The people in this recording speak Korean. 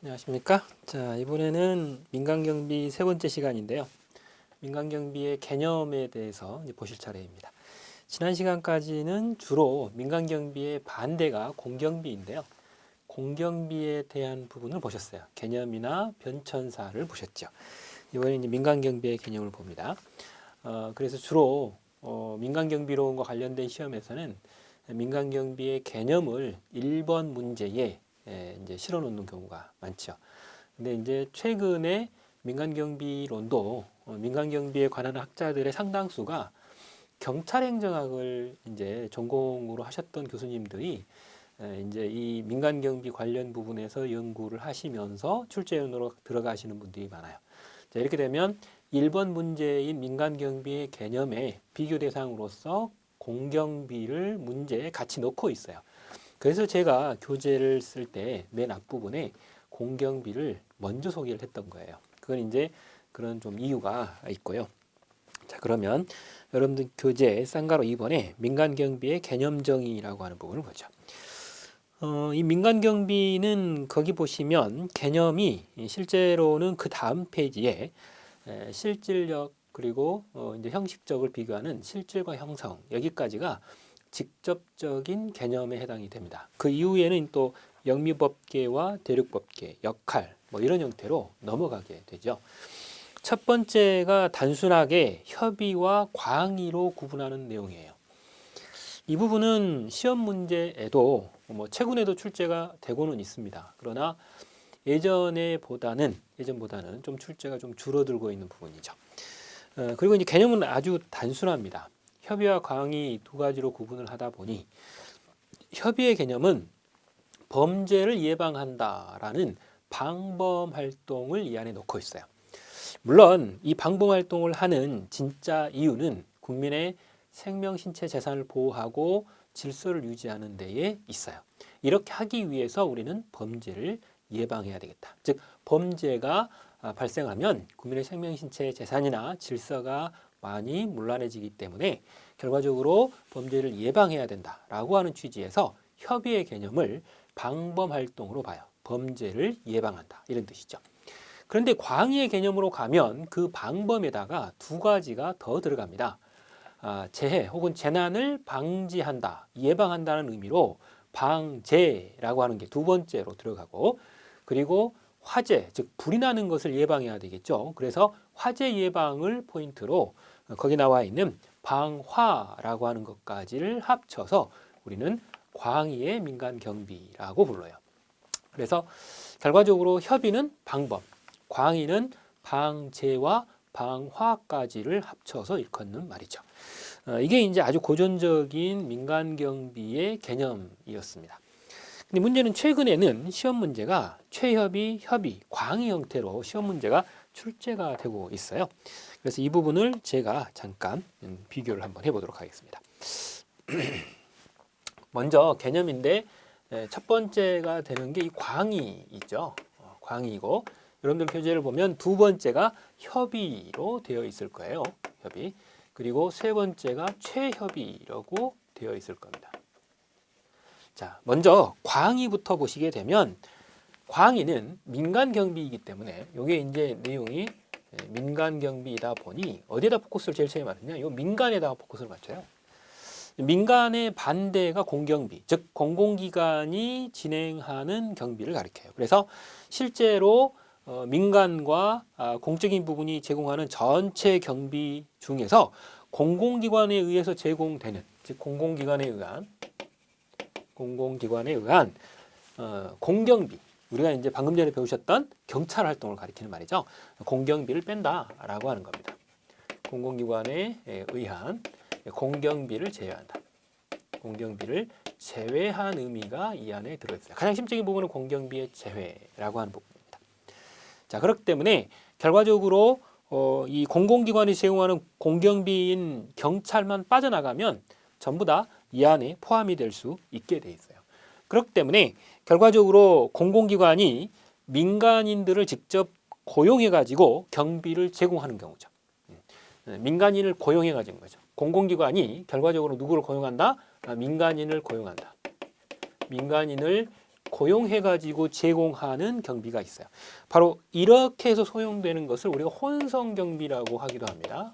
안녕하십니까? 자, 이번에는 민간경비 세 번째 시간인데요. 민간경비의 개념에 대해서 이제 보실 차례입니다. 지난 시간까지는 주로 민간경비의 반대가 공경비인데요. 공경비에 대한 부분을 보셨어요. 개념이나 변천사를 보셨죠. 이번에 이제 민간경비의 개념을 봅니다. 그래서 주로 민간경비론과 관련된 시험에서는 민간경비의 개념을 1번 문제에 이제 실어 놓는 경우가 많죠. 근데 이제 최근에 민간경비론도 민간경비에 관한 학자들의 상당수가 경찰행정학을 이제 전공으로 하셨던 교수님들이 이제 이 민간경비 관련 부분에서 연구를 하시면서 출제위원으로 들어가시는 분들이 많아요. 자, 이렇게 되면 1번 문제인 민간경비의 개념의 비교 대상으로서 공경비를 문제에 같이 넣고 있어요. 그래서 제가 교재를 쓸 때 맨 앞부분에 공경비를 먼저 소개를 했던 거예요. 그건 이제 그런 좀 이유가 있고요. 자, 그러면 여러분들 교재 쌍가로 2번에 민간경비의 개념 정의라고 하는 부분을 보죠. 이 민간경비는 거기 보시면 개념이 실제로는 그 다음 페이지에 실질력 그리고 이제 형식적을 비교하는 실질과 형성 여기까지가 직접적인 개념에 해당이 됩니다. 그 이후에는 또 영미법계와 대륙법계, 역할 뭐 이런 형태로 넘어가게 되죠. 첫 번째가 단순하게 협의와 광의로 구분하는 내용이에요. 이 부분은 시험 문제에도 뭐 최근에도 출제가 되고는 있습니다. 그러나 예전보다는 좀 출제가 좀 줄어들고 있는 부분이죠. 그리고 이제 개념은 아주 단순합니다. 협의와 광의 두 가지로 구분을 하다 보니 협의의 개념은 범죄를 예방한다라는 방범 활동을 이 안에 넣고 있어요. 물론 이 방범 활동을 하는 진짜 이유는 국민의 생명, 신체, 재산을 보호하고 질서를 유지하는 데에 있어요. 이렇게 하기 위해서 우리는 범죄를 예방해야 되겠다. 즉 범죄가 발생하면 국민의 생명, 신체, 재산이나 질서가 많이 문란해지기 때문에 결과적으로 범죄를 예방해야 된다라고 하는 취지에서 협의의 개념을 방범 활동으로 봐요. 범죄를 예방한다 이런 뜻이죠. 그런데 광의의 개념으로 가면 그 방범에다가 두 가지가 더 들어갑니다. 재해 혹은 재난을 방지한다, 예방한다는 의미로 방재라고 하는 게 두 번째로 들어가고, 그리고 화재, 즉 불이 나는 것을 예방해야 되겠죠. 그래서 화재 예방을 포인트로 거기 나와 있는 방화라고 하는 것까지를 합쳐서 우리는 광의의 민간 경비라고 불러요. 그래서 결과적으로 협의는 방범, 광의는 방재와 방화까지를 합쳐서 일컫는 말이죠. 이게 이제 아주 고전적인 민간 경비의 개념이었습니다. 근데 문제는 최근에는 시험 문제가 최협의, 협의, 광의 형태로 시험 문제가 출제가 되고 있어요. 그래서 이 부분을 제가 잠깐 비교를 한번 해보도록 하겠습니다. 먼저 개념인데 첫 번째가 되는 게 이 광의이죠. 광의이고 여러분들 교재를 보면 두 번째가 협의로 되어 있을 거예요. 협의. 그리고 세 번째가 최협의라고 되어 있을 겁니다. 자, 먼저 광의부터 보시게 되면 광의는 민간 경비이기 때문에 이게 이제 내용이 민간 경비이다 보니 어디에다 포커스를 제일 맞추냐? 이 민간에다가 포커스를 맞춰요. 민간의 반대가 공경비, 즉 공공기관이 진행하는 경비를 가리켜요. 그래서 실제로 민간과 공적인 부분이 제공하는 전체 경비 중에서 공공기관에 의해서 제공되는, 즉 공공기관에 의한 공경비, 우리가 이제 방금 전에 배우셨던 경찰 활동을 가리키는 말이죠. 공경비를 뺀다라고 하는 겁니다. 공공기관에 의한 공경비를 제외한다. 공경비를 제외한 의미가 이 안에 들어있어요. 가장 심적인 부분은 공경비의 제외라고 하는 부분입니다. 자, 그렇기 때문에 결과적으로 이 공공기관이 제공하는 공경비인 경찰만 빠져나가면 전부 다 이 안에 포함이 될 수 있게 돼 있어요. 그렇기 때문에 결과적으로 공공기관이 민간인들을 직접 고용해가지고 경비를 제공하는 경우죠. 민간인을 고용해가지고 거죠. 공공기관이 결과적으로 누구를 고용한다? 민간인을 고용한다. 민간인을 고용해가지고 제공하는 경비가 있어요. 바로 이렇게 해서 소용되는 것을 우리가 혼성 경비라고 하기도 합니다.